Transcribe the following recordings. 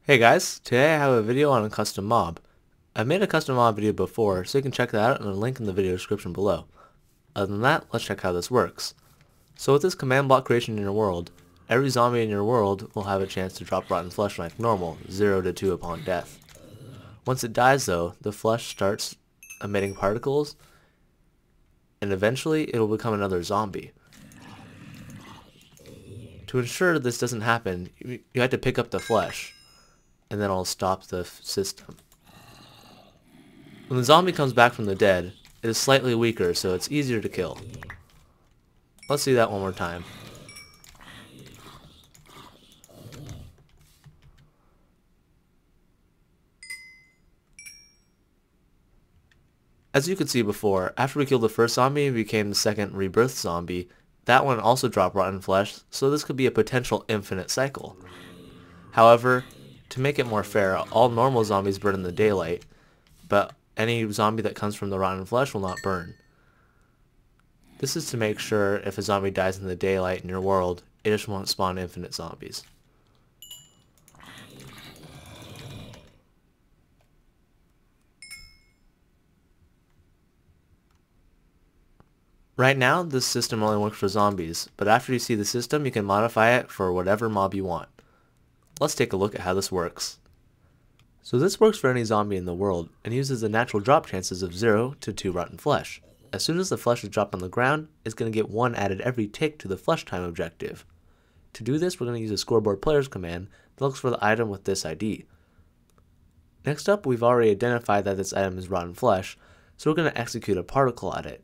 Hey guys, today I have a video on a custom mob. I've made a custom mob video before, so you can check that out in the link in the video description below. Other than that, let's check how this works. So with this command block creation in your world, every zombie in your world will have a chance to drop rotten flesh like normal, 0 to 2 upon death. Once it dies though, the flesh starts emitting particles, and eventually it will become another zombie. To ensure this doesn't happen, you have to pick up the flesh, and then I'll stop the system. When the zombie comes back from the dead, it is slightly weaker, so it's easier to kill. Let's do that one more time. As you could see before, after we killed the first zombie and became the second Rebirth zombie, that one also dropped rotten flesh, so this could be a potential infinite cycle. However, to make it more fair, all normal zombies burn in the daylight, but any zombie that comes from the rotten flesh will not burn. This is to make sure if a zombie dies in the daylight in your world, it just won't spawn infinite zombies. Right now, this system only works for zombies, but after you see the system, you can modify it for whatever mob you want. Let's take a look at how this works. So this works for any zombie in the world, and uses the natural drop chances of 0 to 2 rotten flesh. As soon as the flesh is dropped on the ground, it's going to get 1 added every tick to the flesh time objective. To do this, we're going to use a scoreboard players command that looks for the item with this ID. Next up, we've already identified that this item is rotten flesh, so we're going to execute a particle at it.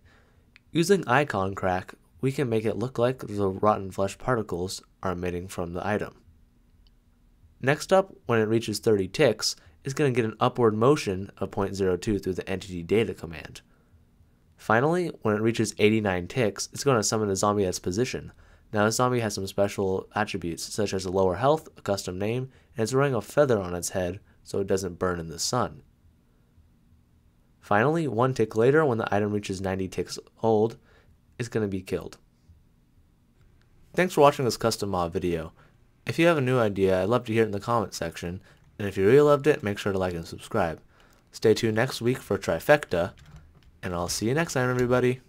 Using icon crack, we can make it look like the rotten flesh particles are emitting from the item. Next up, when it reaches 30 ticks, it's going to get an upward motion of 0.02 through the entity data command. Finally, when it reaches 89 ticks, it's going to summon a zombie as position. Now this zombie has some special attributes, such as a lower health, a custom name, and it's wearing a feather on its head so it doesn't burn in the sun. Finally, 1 tick later, when the item reaches 90 ticks old, it's going to be killed. Thanks for watching this custom mob video. If you have a new idea, I'd love to hear it in the comment section, and if you really loved it, make sure to like and subscribe. Stay tuned next week for Trifecta, and I'll see you next time, everybody.